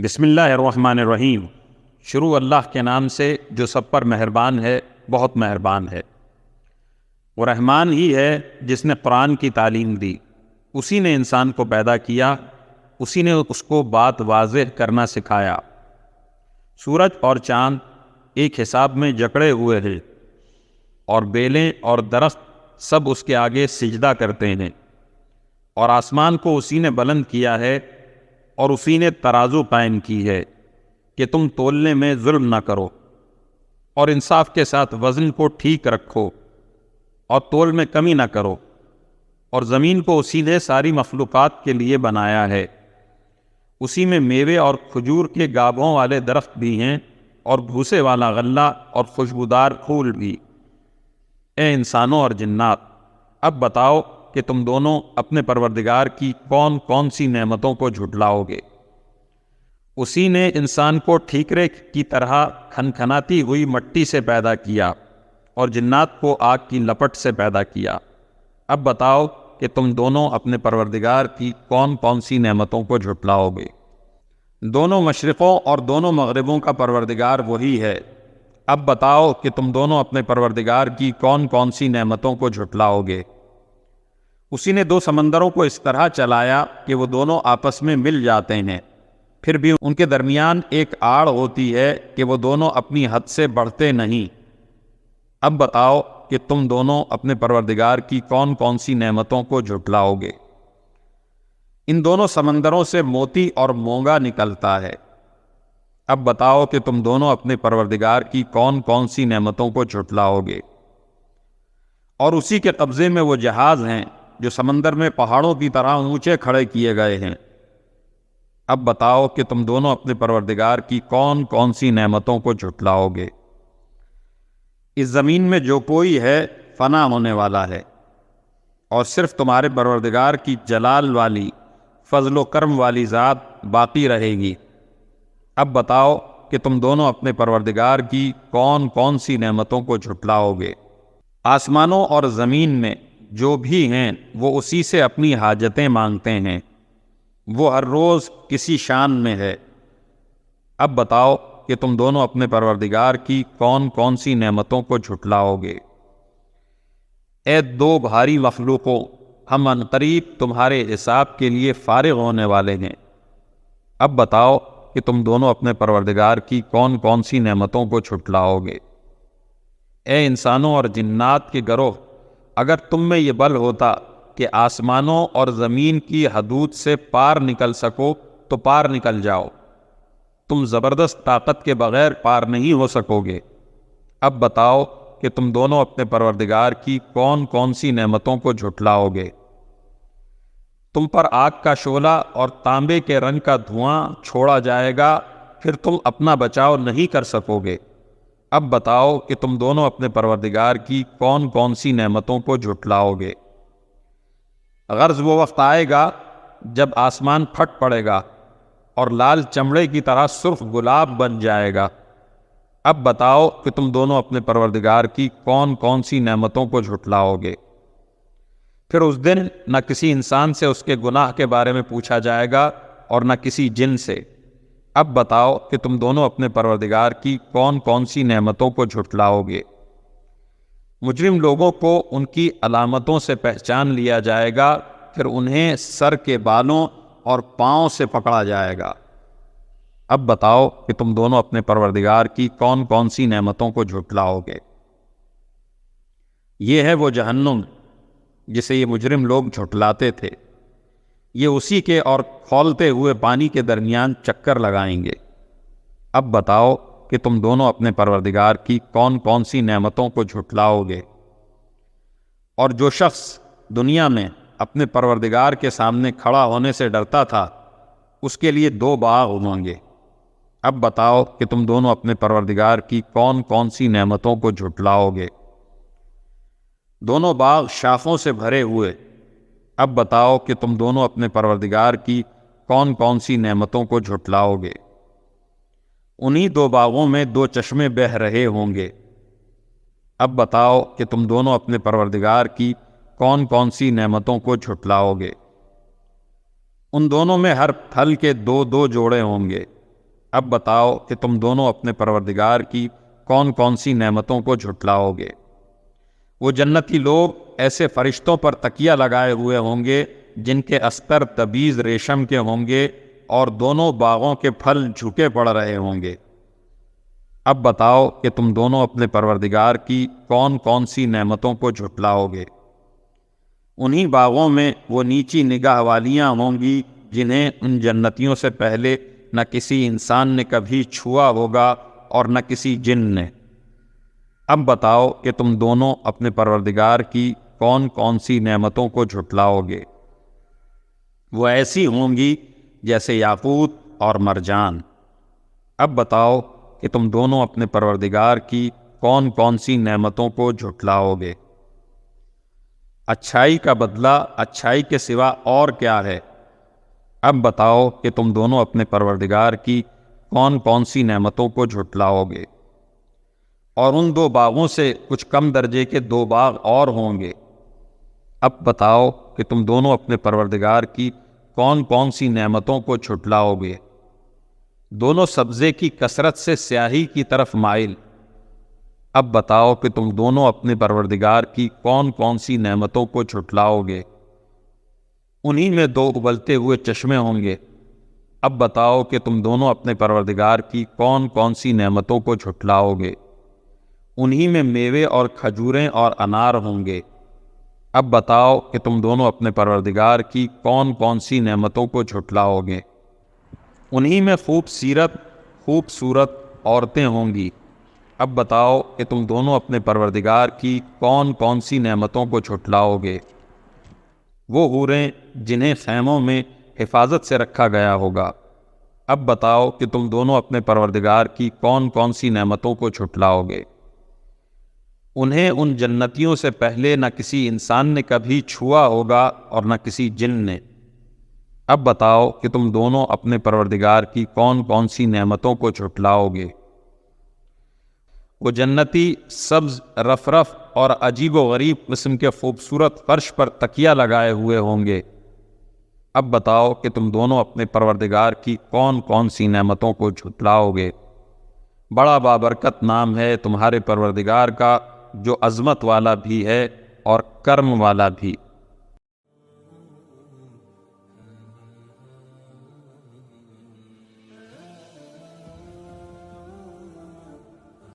بسم اللہ الرحمن الرحیم۔ شروع اللہ کے نام سے جو سب پر مہربان ہے، بہت مہربان ہے۔ وہ رحمان ہی ہے جس نے قرآن کی تعلیم دی، اسی نے انسان کو پیدا کیا، اسی نے اس کو بات واضح کرنا سکھایا۔ سورج اور چاند ایک حساب میں جکڑے ہوئے ہیں، اور بیلیں اور درخت سب اس کے آگے سجدہ کرتے ہیں، اور آسمان کو اسی نے بلند کیا ہے، اور اسی نے ترازو قائم کی ہے کہ تم تولنے میں ظلم نہ کرو، اور انصاف کے ساتھ وزن کو ٹھیک رکھو، اور تول میں کمی نہ کرو۔ اور زمین کو اسی نے ساری مخلوقات کے لیے بنایا ہے، اسی میں میوے اور کھجور کے گابھوں والے درخت بھی ہیں، اور بھوسے والا غلہ اور خوشبودار پھول بھی۔ اے انسانوں اور جنات، اب بتاؤ کہ تم دونوں اپنے پروردگار کی کون کون سی نعمتوں کو جھٹلاؤ گے۔ اسی نے انسان کو ٹھیکرے کی طرح کھنکھناتی ہوئی مٹی سے پیدا کیا، اور جنات کو آگ کی لپٹ سے پیدا کیا۔ اب بتاؤ کہ تم دونوں اپنے پروردگار کی کون کون سی نعمتوں کو جھٹلاؤ گے۔ دونوں مشرقوں اور دونوں مغربوں کا پروردگار وہی ہے۔ اب بتاؤ کہ تم دونوں اپنے پروردگار کی کون کون سی نعمتوں کو جھٹلاؤ گے۔ اسی نے دو سمندروں کو اس طرح چلایا کہ وہ دونوں آپس میں مل جاتے ہیں، پھر بھی ان کے درمیان ایک آڑ ہوتی ہے کہ وہ دونوں اپنی حد سے بڑھتے نہیں۔ اب بتاؤ کہ تم دونوں اپنے پروردگار کی کون کون سی نعمتوں کو جھٹلاؤ گے۔ ان دونوں سمندروں سے موتی اور مونگا نکلتا ہے۔ اب بتاؤ کہ تم دونوں اپنے پروردگار کی کون کون سی نعمتوں کو جھٹلاؤ گے۔ اور اسی کے قبضے میں وہ جہاز ہیں جو سمندر میں پہاڑوں کی طرح اونچے کھڑے کیے گئے ہیں۔ اب بتاؤ کہ تم دونوں اپنے پروردگار کی کون کون سی نعمتوں کو جھٹلاؤ گے۔ اس زمین میں جو کوئی ہے فنا ہونے والا ہے، اور صرف تمہارے پروردگار کی جلال والی، فضل و کرم والی ذات باقی رہے گی۔ اب بتاؤ کہ تم دونوں اپنے پروردگار کی کون کون سی نعمتوں کو جھٹلاؤ گے۔ آسمانوں اور زمین میں جو بھی ہیں وہ اسی سے اپنی حاجتیں مانگتے ہیں، وہ ہر روز کسی شان میں ہے۔ اب بتاؤ کہ تم دونوں اپنے پروردگار کی کون کون سی نعمتوں کو جھٹلاؤ گے۔ اے دو بھاری مخلوقوں، ہم عنقریب تمہارے حساب کے لیے فارغ ہونے والے ہیں۔ اب بتاؤ کہ تم دونوں اپنے پروردگار کی کون کون سی نعمتوں کو جھٹلاؤ گے۔ اے انسانوں اور جنات کے گروہ، اگر تم میں یہ بل ہوتا کہ آسمانوں اور زمین کی حدود سے پار نکل سکو تو پار نکل جاؤ، تم زبردست طاقت کے بغیر پار نہیں ہو سکو گے۔ اب بتاؤ کہ تم دونوں اپنے پروردگار کی کون کون سی نعمتوں کو جھٹلاؤ گے۔ تم پر آگ کا شعلہ اور تانبے کے رنگ کا دھواں چھوڑا جائے گا، پھر تم اپنا بچاؤ نہیں کر سکو گے۔ اب بتاؤ کہ تم دونوں اپنے پروردگار کی کون کون سی نعمتوں کو جھٹلاؤ گے۔ غرض وہ وقت آئے گا جب آسمان پھٹ پڑے گا اور لال چمڑے کی طرح سرخ گلاب بن جائے گا۔ اب بتاؤ کہ تم دونوں اپنے پروردگار کی کون کون سی نعمتوں کو جھٹلاؤ گے۔ پھر اس دن نہ کسی انسان سے اس کے گناہ کے بارے میں پوچھا جائے گا، اور نہ کسی جن سے۔ اب بتاؤ کہ تم دونوں اپنے پروردگار کی کون کون سی نعمتوں کو جھٹلاؤ گے۔ مجرم لوگوں کو ان کی علامتوں سے پہچان لیا جائے گا، پھر انہیں سر کے بالوں اور پاؤں سے پکڑا جائے گا۔ اب بتاؤ کہ تم دونوں اپنے پروردگار کی کون کون سی نعمتوں کو جھٹلاؤ گے۔ یہ ہے وہ جہنم جسے یہ مجرم لوگ جھٹلاتے تھے، یہ اسی کے اور کھولتے ہوئے پانی کے درمیان چکر لگائیں گے۔ اب بتاؤ کہ تم دونوں اپنے پروردگار کی کون کون سی نعمتوں کو جھٹلاؤ گے۔ اور جو شخص دنیا میں اپنے پروردگار کے سامنے کھڑا ہونے سے ڈرتا تھا، اس کے لیے دو باغ ہوں گے۔ اب بتاؤ کہ تم دونوں اپنے پروردگار کی کون کون سی نعمتوں کو جھٹلاؤ گے۔ دونوں باغ شاخوں سے بھرے ہوئے۔ اب بتاؤ کہ تم دونوں اپنے پروردگار کی کون کون سی نعمتوں کو جھٹلاؤ گے۔ انہی دو باغوں میں دو چشمے بہہ رہے ہوں گے۔ اب بتاؤ کہ تم دونوں اپنے پروردگار کی کون کون سی نعمتوں کو جھٹلاؤ گے۔ ان دونوں میں ہر پھل کے دو دو جوڑے ہوں گے۔ اب بتاؤ کہ تم دونوں اپنے پروردگار کی کون کون سی نعمتوں کو جھٹلاؤ گے۔ وہ جنتی لوگ ایسے فرشتوں پر تکیہ لگائے ہوئے ہوں گے جن کے استر تبیز ریشم کے ہوں گے اور دونوں باغوں کے پھل جھکے پڑ رہے ہوں گے۔ اب بتاؤ کہ تم دونوں اپنے پروردگار کی کون کون سی نعمتوں کو جھٹلاؤ گے۔ انہی باغوں میں وہ نیچی نگاہ والیاں ہوں گی جنہیں ان جنتیوں سے پہلے نہ کسی انسان نے کبھی چھوا ہوگا اور نہ کسی جن نے۔ اب بتاؤ کہ تم دونوں اپنے پروردگار کی کون کون سی نعمتوں کو جھٹلاؤ گے۔ وہ ایسی ہوں گی جیسے یاقوت اور مرجان۔ اب بتاؤ کہ تم دونوں اپنے پروردگار کی کون کون سی نعمتوں کو جھٹلاؤ گے۔ اچھائی کا بدلہ اچھائی کے سوا اور کیا ہے؟ اب بتاؤ کہ تم دونوں اپنے پروردگار کی کون کون سی نعمتوں کو جھٹلاؤ گے۔ اور ان دو باغوں سے کچھ کم درجے کے دو باغ اور ہوں گے۔ اب بتاؤ کہ تم دونوں اپنے پروردگار کی کون کون سی نعمتوں کو جھٹلاؤ گے۔ دونوں سبزے کی کثرت سے سیاہی کی طرف مائل۔ اب بتاؤ کہ تم دونوں اپنے پروردگار کی کون کون سی نعمتوں کو جھٹلاؤ گے۔ انہی میں دو ابلتے ہوئے چشمے ہوں گے۔ اب بتاؤ کہ تم دونوں اپنے پروردگار کی کون کون سی نعمتوں کو جھٹلاؤ گے۔ انہی میں میوے اور کھجوریں اور انار ہوں گے۔ اب بتاؤ کہ تم دونوں اپنے پروردگار کی کون کون سی نعمتوں کو جھٹلاؤ گے۔ انہی میں خوبصورت عورتیں ہوں گی۔ اب بتاؤ کہ تم دونوں اپنے پروردگار کی کون کون سی نعمتوں کو جھٹلاؤ گے۔ وہ حوریں جنہیں خیموں میں حفاظت سے رکھا گیا ہوگا۔ اب بتاؤ کہ تم دونوں اپنے پروردگار کی کون کون سی نعمتوں کو جھٹلاؤ گے۔ انہیں ان جنتیوں سے پہلے نہ کسی انسان نے کبھی چھوا ہوگا اور نہ کسی جن نے۔ اب بتاؤ کہ تم دونوں اپنے پروردگار کی کون کون سی نعمتوں کو جھٹلاؤ گے۔ وہ جنتی سبز رف اور عجیب و غریب قسم کے خوبصورت فرش پر تکیہ لگائے ہوئے ہوں گے۔ اب بتاؤ کہ تم دونوں اپنے پروردگار کی کون کون سی نعمتوں کو جھٹلاؤ گے۔ بڑا بابرکت نام ہے تمہارے پروردگار کا، جو عظمت والا بھی ہے اور کرم والا بھی۔